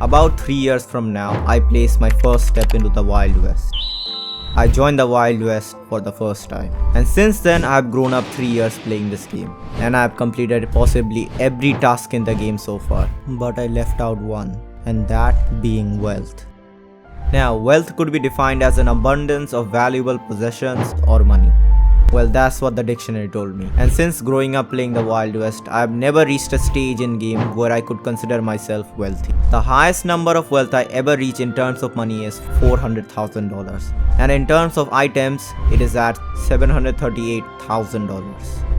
About 3 years from now, I placed my first step into the Wild West. I joined the Wild West for the first time. And since then, I have grown up 3 years playing this game. And I have completed possibly every task in the game so far. But I left out one, and that being wealth. Now, wealth could be defined as an abundance of valuable possessions or money. Well, that's what the dictionary told me. And since growing up playing the Wild West, I have never reached a stage in game where I could consider myself wealthy. The highest number of wealth I ever reach in terms of money is $400,000. And in terms of items, it is at $738,000.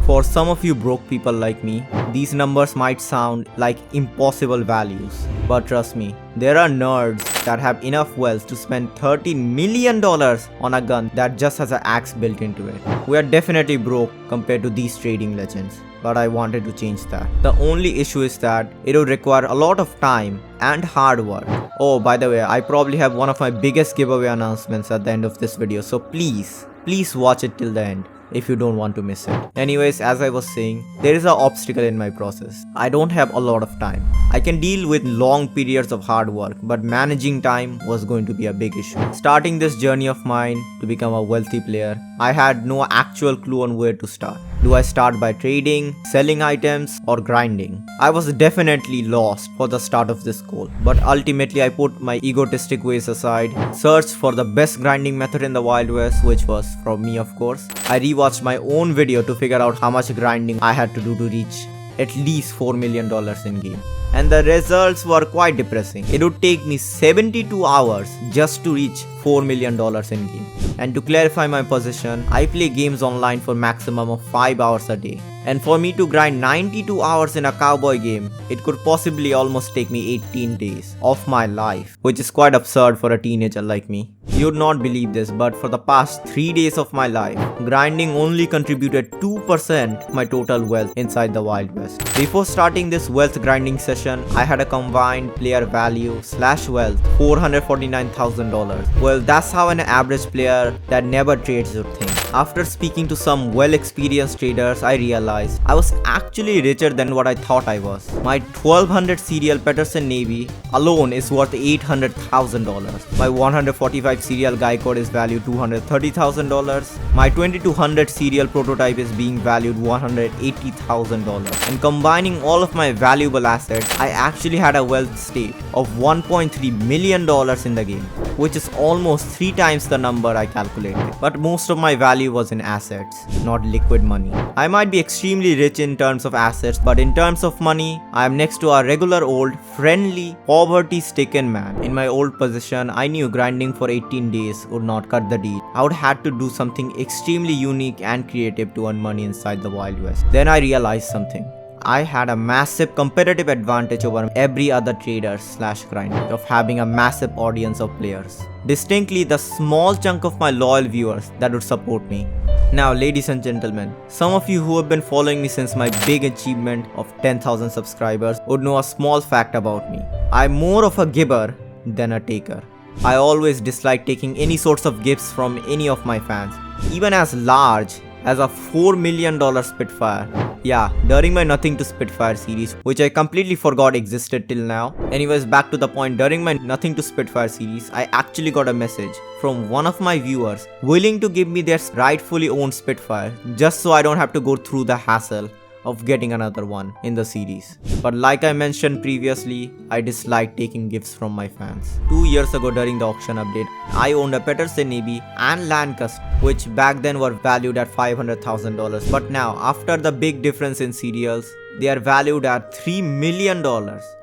For some of you broke people like me, these numbers might sound like impossible values. But trust me, there are nerds that have enough wealth to spend $30 million on a gun that just has an axe built into it. We are definitely broke compared to these trading legends, but I wanted to change that. The only issue is that it would require a lot of time and hard work. Oh, by the way, I probably have one of my biggest giveaway announcements at the end of this video, so please watch it till the end if you don't want to miss it. Anyways, as I was saying, there is an obstacle in my process. I don't have a lot of time. I can deal with long periods of hard work, but managing time was going to be a big issue. Starting this journey of mine to become a wealthy player, I had no actual clue on where to start. Do I start by trading, selling items, or grinding? I was definitely lost for the start of this goal, but ultimately I put my egotistic ways aside, searched for the best grinding method in the Wild West, which was from me, of course. I rewatched my own video to figure out how much grinding I had to do to reach at least $4 million in game. And the results were quite depressing. It would take me 72 hours just to reach $4 million in game. And to clarify my position, I play games online for maximum of 5 hours a day. And for me to grind 92 hours in a cowboy game, it could possibly almost take me 18 days of my life, which is quite absurd for a teenager like me. You'd not believe this, but for the past 3 days of my life, grinding only contributed 2% of my total wealth inside the Wild West. Before starting this wealth grinding session, I had a combined player value / wealth $449,000. Well, that's how an average player that never trades would think. After speaking to some well-experienced traders, I realized I was actually richer than what I thought I was. My 1200 serial Peterson Navy alone is worth $800,000. My 145 serial Guy code is valued $230,000. My 2200 serial prototype is being valued $180,000. And combining all of my valuable assets, I actually had a wealth state of $1.3 million in the game, which is almost 3 times the number I calculated. But most of my value was in assets, not liquid money. I might be extremely rich in terms of assets, but in terms of money, I am next to a regular old, friendly, poverty-stricken man. In my old position, I knew grinding for 18 days would not cut the deal. I would have to do something extremely unique and creative to earn money inside the Wild West. Then I realized something. I had a massive competitive advantage over every other trader / grinder of having a massive audience of players. Distinctly the small chunk of my loyal viewers that would support me. Now, ladies and gentlemen, some of you who have been following me since my big achievement of 10,000 subscribers would know a small fact about me. I'm more of a giver than a taker. I always dislike taking any sorts of gifts from any of my fans, even as large as a $4 million Spitfire. Yeah, during my Nothing to Spitfire series, which I completely forgot existed till now. Anyways, back to the point, during my Nothing to Spitfire series, I actually got a message from one of my viewers willing to give me their rightfully owned Spitfire just so I don't have to go through the hassle of getting another one in the series. But like I mentioned previously, I dislike taking gifts from my fans. 2 years ago during the auction update, I owned a Peterson Navy and Lancaster, which back then were valued at $500,000. But now, after the big difference in serials, they are valued at $3 million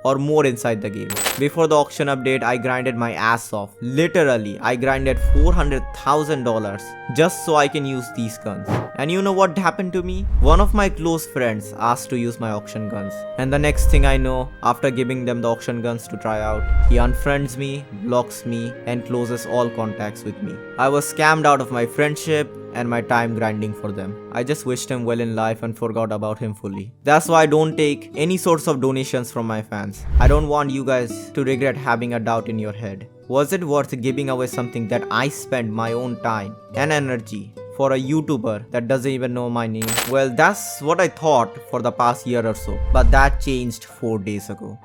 or more inside the game. Before the auction update, I grinded my ass off. Literally, I grinded $400,000 just so I can use these guns. And you know what happened to me? One of my close friends asked to use my auction guns. And the next thing I know, after giving them the auction guns to try out, he unfriends me, blocks me, and closes all contacts with me. I was scammed out of my friendship and my time grinding for them. I just wished him well in life and forgot about him fully. That's why I don't take any sorts of donations from my fans. I don't want you guys to regret having a doubt in your head. Was it worth giving away something that I spent my own time and energy for a YouTuber that doesn't even know my name? Well, that's what I thought for the past year or so. But that changed 4 days ago.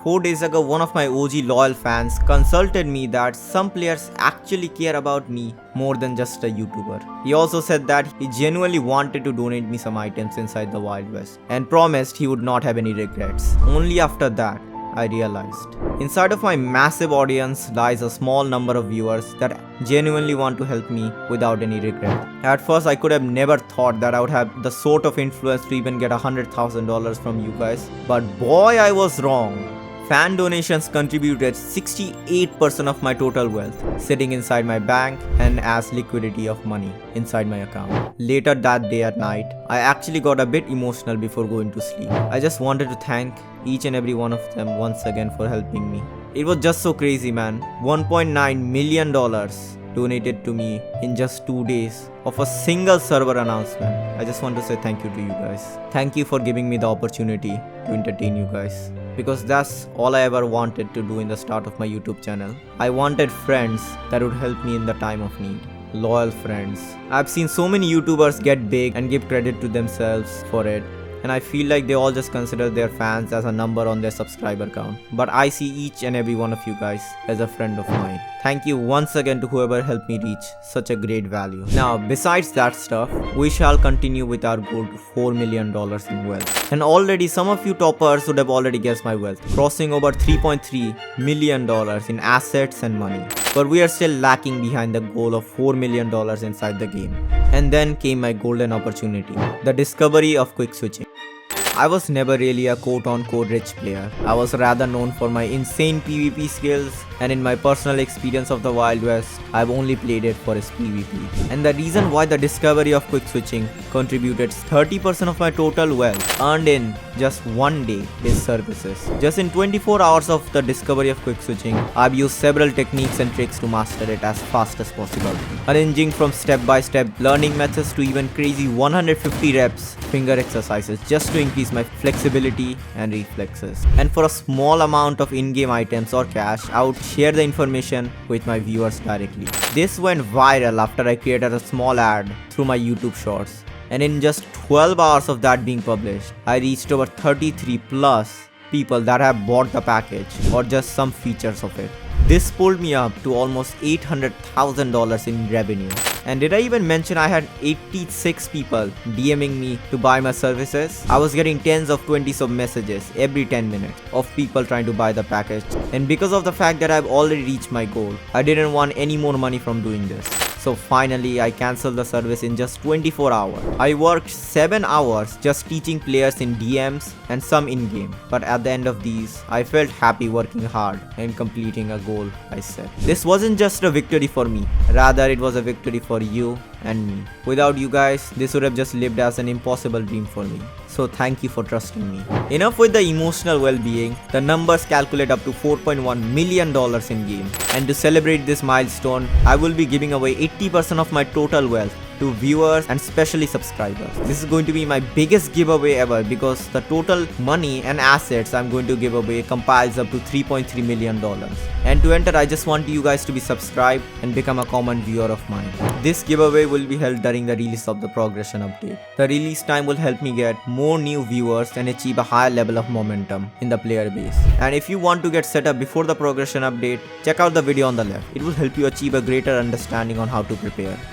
4 days ago, one of my OG loyal fans consulted me that some players actually care about me more than just a YouTuber. He also said that he genuinely wanted to donate me some items inside the Wild West and promised he would not have any regrets. Only after that, I realized. Inside of my massive audience lies a small number of viewers that genuinely want to help me without any regret. At first, I could have never thought that I would have the sort of influence to even get $100,000 from you guys. But boy, I was wrong. Fan donations contributed 68% of my total wealth, sitting inside my bank and as liquidity of money inside my account. Later that day at night, I actually got a bit emotional before going to sleep. I just wanted to thank each and every one of them once again for helping me. It was just so crazy, man. $1.9 million donated to me in just 2 days of a single server announcement. I just want to say thank you to you guys. Thank you for giving me the opportunity to entertain you guys, because that's all I ever wanted to do in the start of my YouTube channel. I wanted friends that would help me in the time of need. Loyal friends. I've seen so many YouTubers get big and give credit to themselves for it, and I feel like they all just consider their fans as a number on their subscriber count. But I see each and every one of you guys as a friend of mine. Thank you once again to whoever helped me reach such a great value. Now, besides that stuff, we shall continue with our goal to $4 million in wealth. And already some of you toppers would have already guessed my wealth, crossing over $3.3 million in assets and money. But we are still lacking behind the goal of $4 million inside the game. And then came my golden opportunity, the discovery of quick switching. I was never really a quote-unquote rich player. I was rather known for my insane PvP skills, and in my personal experience of the Wild West, I've only played it for its PvP. And the reason why the discovery of quick switching contributed 30% of my total wealth earned in just one day is services. Just in 24 hours of the discovery of quick switching, I've used several techniques and tricks to master it as fast as possible, arranging from step-by-step learning methods to even crazy 150 reps finger exercises just to increase my flexibility and reflexes. And for a small amount of in-game items or cash, I would share the information with my viewers directly. This went viral after I created a small ad through my YouTube shorts. And in just 12 hours of that being published, I reached over 33 plus people that have bought the package or just some features of it. This pulled me up to almost $800,000 in revenue. And did I even mention I had 86 people DMing me to buy my services? I was getting tens of 20s of messages every 10 minutes of people trying to buy the package. And because of the fact that I've already reached my goal, I didn't want any more money from doing this. So finally, I cancelled the service in just 24 hours. I worked 7 hours just teaching players in DMs and some in-game. But at the end of these, I felt happy working hard and completing a goal I set. This wasn't just a victory for me, rather it was a victory for you and me. Without you guys, this would have just lived as an impossible dream for me. So thank you for trusting me. Enough with the emotional well-being, the numbers calculate up to $4.1 million in game. And to celebrate this milestone, I will be giving away 80% of my total wealth to viewers and specially subscribers. This is going to be my biggest giveaway ever because the total money and assets I'm going to give away compiles up to $3.3 million. And to enter, I just want you guys to be subscribed and become a common viewer of mine. This giveaway will be held during the release of the progression update. The release time will help me get more new viewers and achieve a higher level of momentum in the player base. And if you want to get set up before the progression update, check out the video on the left. It will help you achieve a greater understanding on how to prepare.